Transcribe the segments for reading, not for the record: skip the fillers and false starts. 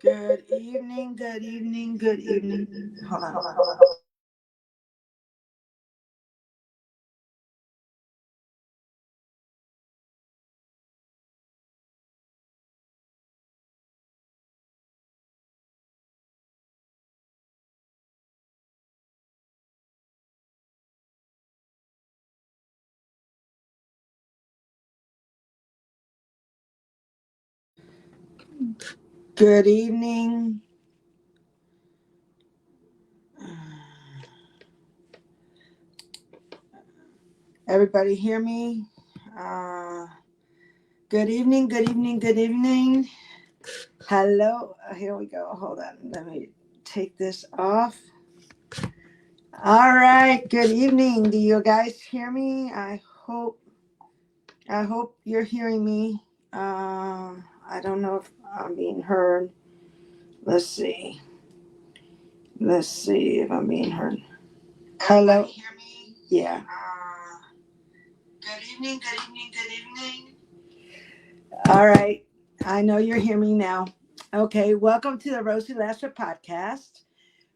Good evening, good evening, good evening. Hold on. Good evening. Everybody hear me? Uh, Good evening, good evening, good evening. Hello. Here we go. Hold on. Let me take this off. All right. Good evening. Do you guys hear me? I hope you're hearing me. I don't know if I'm being heard. Let's see. Let's see if I'm being heard. Hello. Hear me? Yeah. Good evening, good evening, good evening. All right. I know you're hearing me now. Okay. Welcome to the Rosie Lastra Podcast,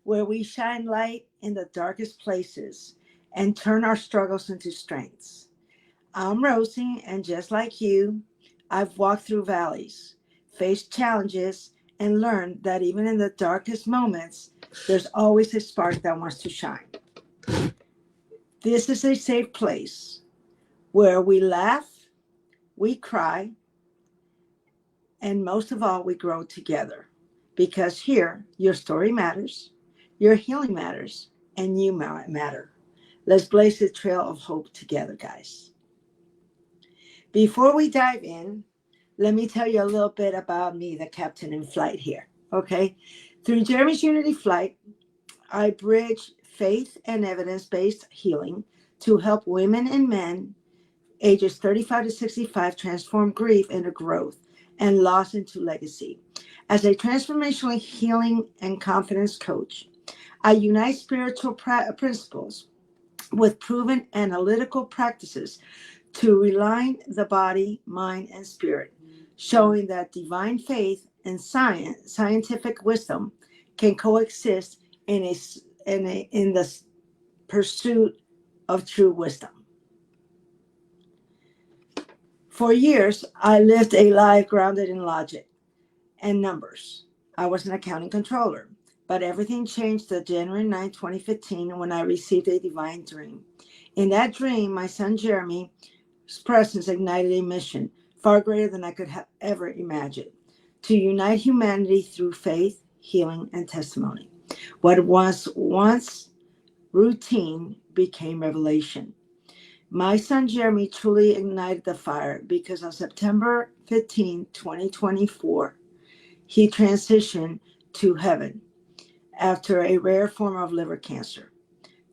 where we shine light in the darkest places and turn our struggles into strengths. I'm Rosie, and just like you, I've walked through valleys, faced challenges, and learned that even in the darkest moments, there's always a spark that wants to shine. This is a safe place where we laugh, we cry, and most of all, we grow together. Because here, your story matters, your healing matters, and you matter. Let's blaze the trail of hope together, guys. Before we dive in, let me tell you a little bit about me, the captain in flight here. Okay. Through Jeremy's Unity Flight, I bridge faith and evidence based healing to help women and men ages 35 to 65 transform grief into growth and loss into legacy. As a transformational healing and confidence coach, I unite spiritual principles with proven analytical practices to realign the body, mind, and spirit, showing that divine faith and scientific wisdom can coexist in the pursuit of true wisdom. For years, I lived a life grounded in logic and numbers. I was an accounting controller, but everything changed on January 9, 2015, when I received a divine dream. In that dream, my son Jeremy's presence ignited a mission far greater than I could have ever imagined: to unite humanity through faith, healing, and testimony. What was once routine became revelation. My son Jeremy truly ignited the fire because on September 15, 2024, he transitioned to heaven after a rare form of liver cancer.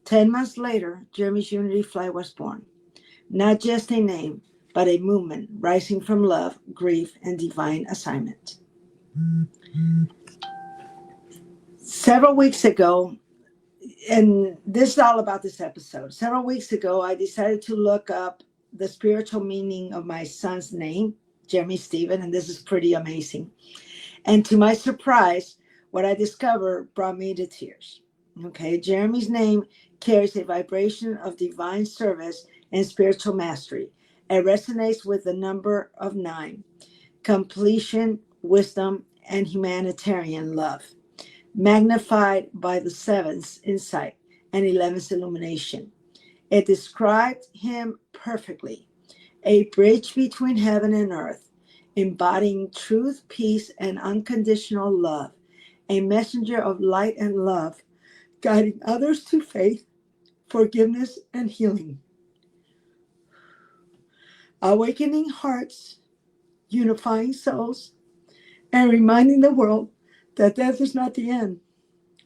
10 months later, Jeremy's Unity Flight was born. Not just a name, but a movement rising from love, grief, and divine assignment. Several weeks ago, and this is all about this episode. Several weeks ago, I decided to look up the spiritual meaning of my son's name, Jeremy Stephen, and this is pretty amazing. And to my surprise, what I discovered brought me to tears. Okay, Jeremy's name carries a vibration of divine service and spiritual mastery. It resonates with the number of 9, completion, wisdom, and humanitarian love, magnified by the 7's insight and 11's illumination. It described him perfectly: a bridge between heaven and earth, embodying truth, peace, and unconditional love, a messenger of light and love, guiding others to faith, forgiveness, and healing, awakening hearts, unifying souls, and reminding the world that death is not the end,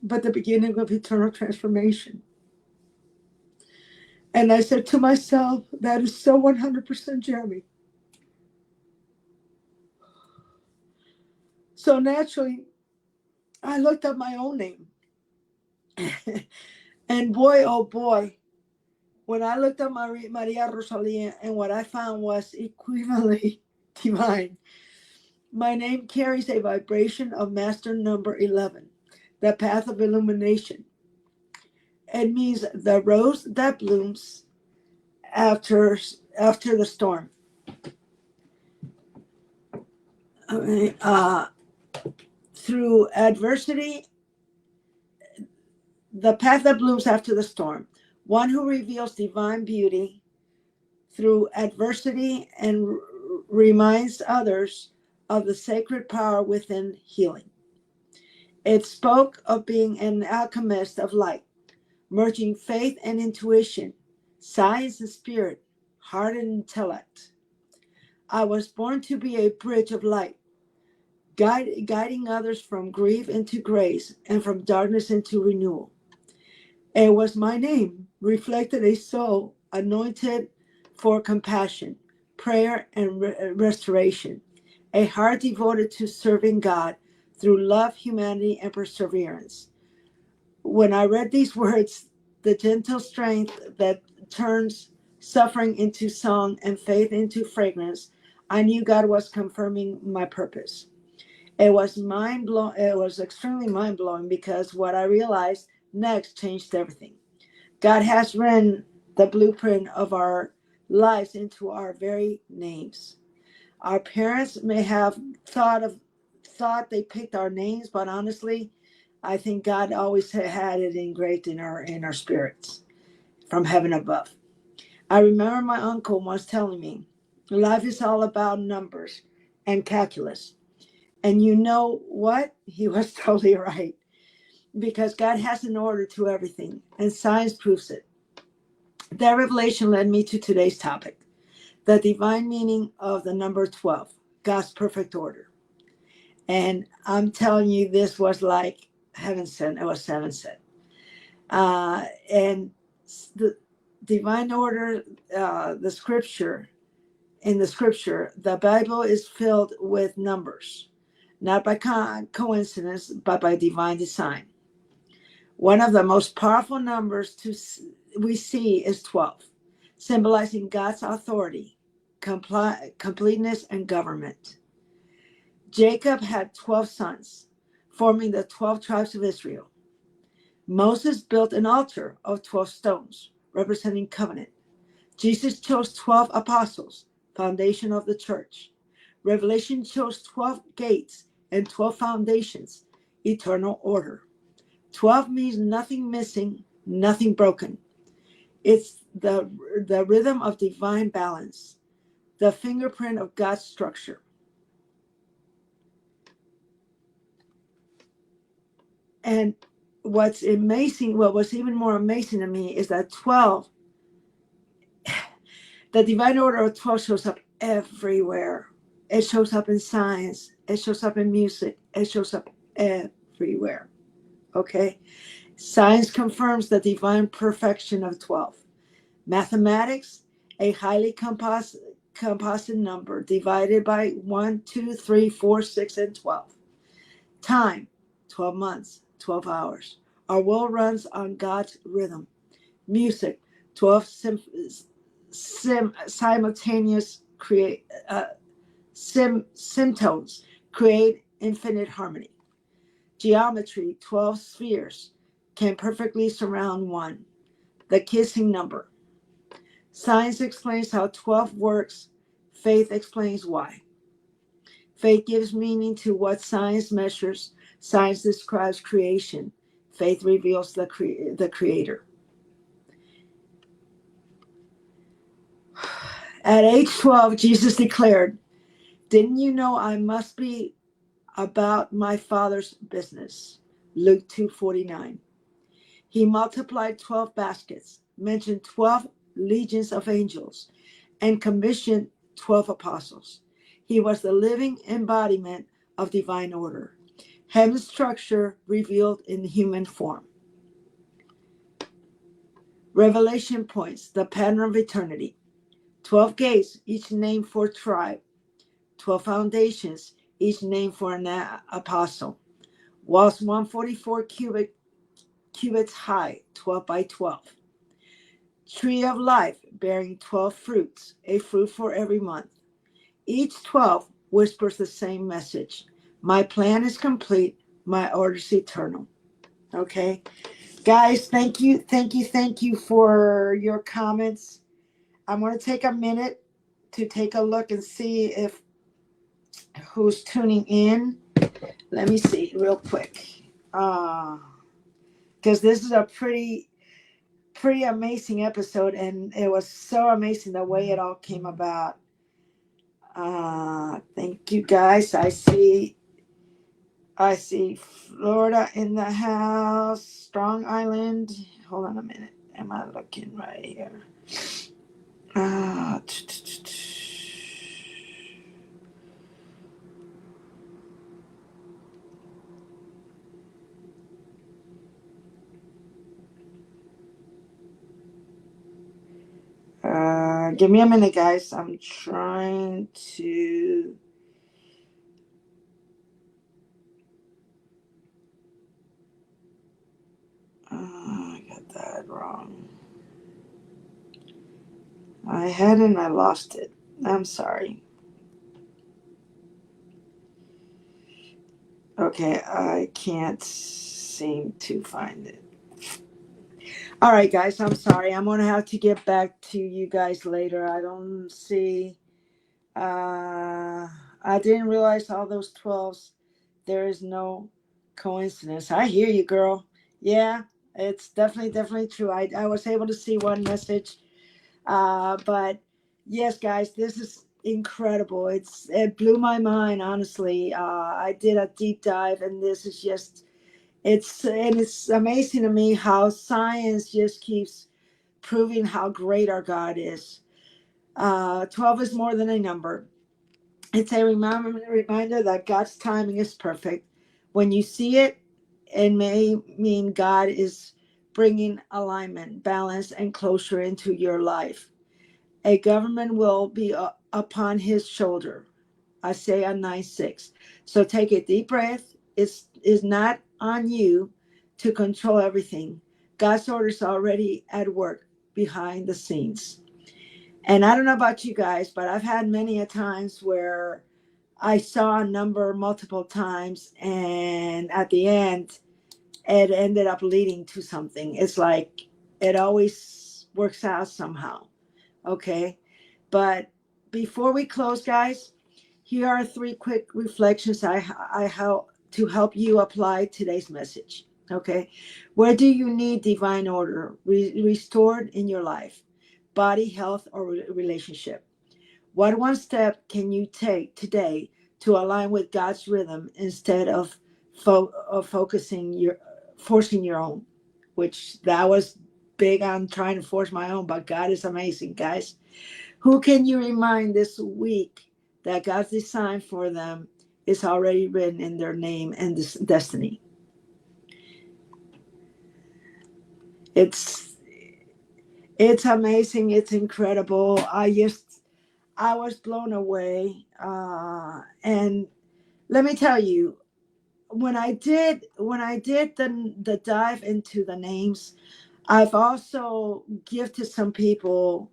but the beginning of eternal transformation. And I said to myself, that is so 100% Jeremy. So naturally, I looked up my own name. And boy, oh boy, when I looked up Maria Rosalia, and what I found was equivalently divine. My name carries a vibration of master number 11, the path of illumination. It means the rose that blooms after the storm. Okay, through adversity, the path that blooms after the storm. One who reveals divine beauty through adversity and reminds others of the sacred power within healing. It spoke of being an alchemist of light, merging faith and intuition, science and spirit, heart and intellect. I was born to be a bridge of light, guiding others from grief into grace and from darkness into renewal. It was my name, reflected a soul anointed for compassion, prayer, and restoration, a heart devoted to serving God through love, humanity, and perseverance. When I read these words, the gentle strength that turns suffering into song and faith into fragrance, I knew God was confirming my purpose. It was mind blowing. It was extremely mind blowing because what I realized next changed everything. God has written the blueprint of our lives into our very names. Our parents may have thought they picked our names, but honestly, I think God always had it engraved in our spirits from heaven above. I remember my uncle once telling me, life is all about numbers and calculus. And you know what? He was totally right because God has an order to everything, and science proves it. That revelation led me to today's topic, the divine meaning of the number 12, God's perfect order. And I'm telling you, this was like heaven sent. It was heaven sent. And the divine order, in the scripture, the Bible is filled with numbers, not by coincidence, but by divine design. One of the most powerful numbers we see is 12, symbolizing God's authority, completeness, and government. Jacob had 12 sons, forming the 12 tribes of Israel. Moses built an altar of 12 stones, representing covenant. Jesus chose 12 apostles, foundation of the church. Revelation chose 12 gates and 12 foundations, eternal order. 12 means nothing missing, nothing broken. It's the rhythm of divine balance, the fingerprint of God's structure. And what was even more amazing to me is that 12, the divine order of 12 shows up everywhere. It shows up in science. It shows up in music. It shows up everywhere. Okay? Science confirms the divine perfection of 12. Mathematics, a highly composite number divided by 1, 2, 3, 4, 6, and 12. Time, 12 months, 12 hours. Our world runs on God's rhythm. Music, 12 simultaneous symptoms create infinite harmony. Geometry, 12 spheres can perfectly surround one, the kissing number. Science explains how 12 works. Faith explains why. Faith gives meaning to what science measures. Science describes creation. Faith reveals the creator. At age 12, Jesus declared, "Didn't you know I must be about my Father's business?" Luke 2:49. He multiplied 12 baskets, mentioned 12 legions of angels, and commissioned 12 apostles. He was the living embodiment of divine order, heaven's structure revealed in human form. Revelation points the pattern of eternity. 12 gates, each named for a tribe. 12 foundations, each named for an apostle. Walls 144 cubits high, 12 by 12. Tree of life bearing 12 fruits, a fruit for every month. Each 12 whispers the same message. My plan is complete. My order's eternal. Okay. Guys, thank you for your comments. I'm going to take a minute to take a look and see if who's tuning in. Let me see real quick. Because this is a pretty amazing episode, and it was so amazing the way it all came about. Thank you guys. I see Florida in the house, Strong Island. Hold on a minute. Am I looking right here? Uh, Give me a minute, guys. I'm trying to. I got that wrong. I had it and I lost it. I'm sorry. Okay, I can't seem to find it. All right, guys, I'm sorry. I'm going to have to get back to you guys later. I don't see. I didn't realize all those 12s. There is no coincidence. I hear you, girl. Yeah, it's definitely true. I was able to see one message. But yes, guys, this is incredible. It blew my mind, honestly. I did a deep dive, and this is just it's amazing to me how science just keeps proving how great our God is. 12 is more than a number. It's a reminder that God's timing is perfect. When you see it, it may mean God is bringing alignment, balance, and closure into your life. A government will be upon his shoulder. Isaiah 9:6. So take a deep breath. It's not on you to control everything. God's orders are already at work behind the scenes. And I don't know about you guys, but I've had many a times where I saw a number multiple times, and at the end, it ended up leading to something. It's like it always works out somehow. Okay. But before we close, guys, here are three quick reflections I help to help you apply today's message. Okay. Where do you need divine order restored in your life? Body, health, or relationship? What one step can you take today to align with God's rhythm instead of, focusing your forcing your own? Which that was big on trying to force my own, but God is amazing, guys. Who can you remind this week that God's design for them is already written in their name and this destiny? It's it's amazing. It's incredible. I was blown away. And let me tell you, when I did the dive into the names, I've also gifted some people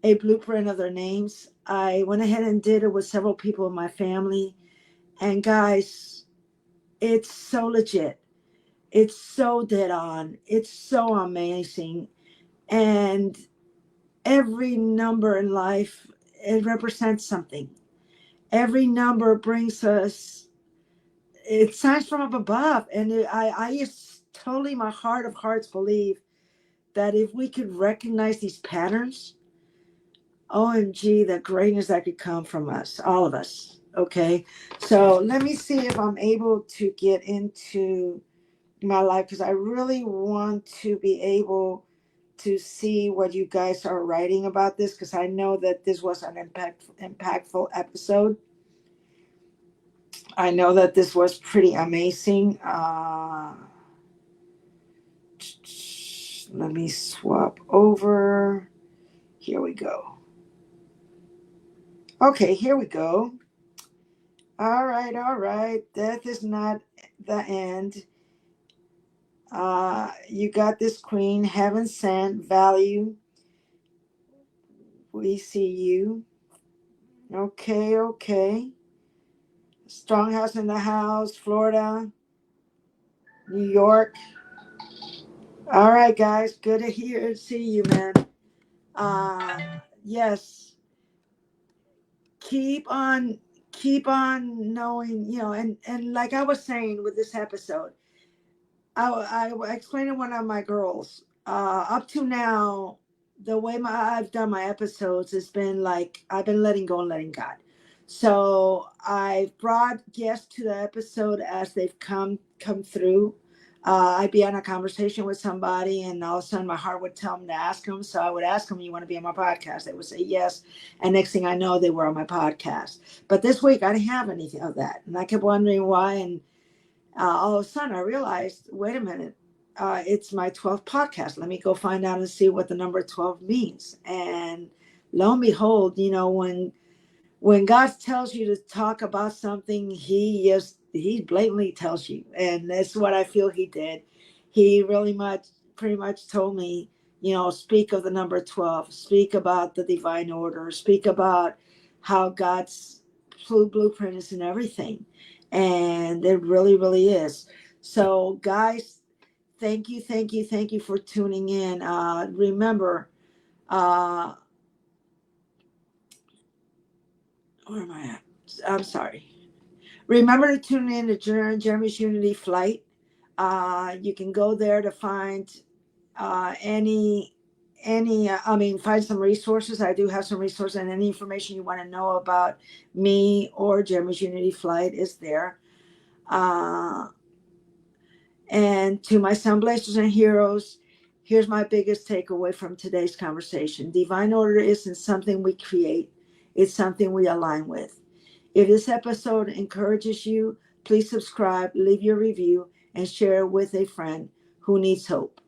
a blueprint of their names. I went ahead and did it with several people in my family. And guys, it's so legit. It's so dead on. It's so amazing. And every number in life, it represents something. Every number brings us, it signs from up above. And I just totally, my heart of hearts, believe that if we could recognize these patterns, OMG, the greatness that could come from us, all of us. Okay. So let me see if I'm able to get into my life, because I really want to be able to see what you guys are writing about this, because I know that this was an impactful episode. I know that this was pretty amazing. Let me swap over. Here we go. Okay, here we go. All right, all right. Death is not the end. You got this, Queen. Heaven sent value. We see you. Okay, okay. Stronghouse in the house, Florida, New York. All right, guys. Good to see you, man. Yes. Keep on knowing, and like I was saying with this episode, I explained to one of my girls. Up to now, the way I've done my episodes has been like I've been letting go and letting God. So I've brought guests to the episode as they've come through. I'd be on a conversation with somebody, and all of a sudden my heart would tell me to ask them. So I would ask them, "You want to be on my podcast?" They would say yes, and next thing I know, they were on my podcast. But this week I didn't have anything of that, and I kept wondering why. And all of a sudden I realized, wait a minute, it's my 12th podcast. Let me go find out and see what the number 12 means. And lo and behold, when God tells you to talk about something, he blatantly tells you. And that's what I feel he did. He pretty much told me, speak of the number 12, speak about the divine order, speak about how God's blueprint is in everything. And it really, really is. So guys, thank you for tuning in. Remember, where am I at? I'm sorry. Remember to tune in to Jeremy's Unity Flight. You can go there to find find some resources. I do have some resources, and any information you want to know about me or Jeremy's Unity Flight is there. And to my sun blazers and heroes, here's my biggest takeaway from today's conversation. Divine order isn't something we create. It's something we align with. If this episode encourages you, please subscribe, leave your review, and share it with a friend who needs hope.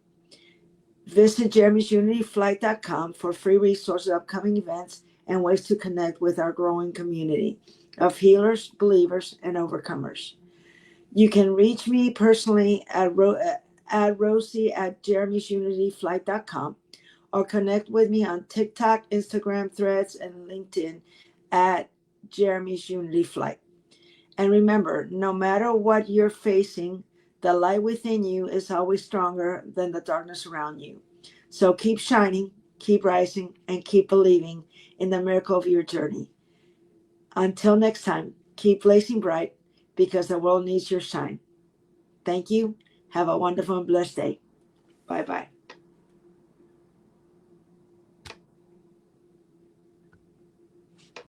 Visit jeremy'sunityflight.com for free resources, upcoming events, and ways to connect with our growing community of healers, believers, and overcomers. You can reach me personally at Rosie at jeremy'sunityflight.com or connect with me on TikTok, Instagram, Threads, and LinkedIn at Jeremy's Unity Flight. And remember, no matter what you're facing, the light within you is always stronger than the darkness around you. So keep shining, keep rising, and keep believing in the miracle of your journey. Until next time, keep blazing bright because the world needs your shine. Thank you. Have a wonderful and blessed day. Bye-bye.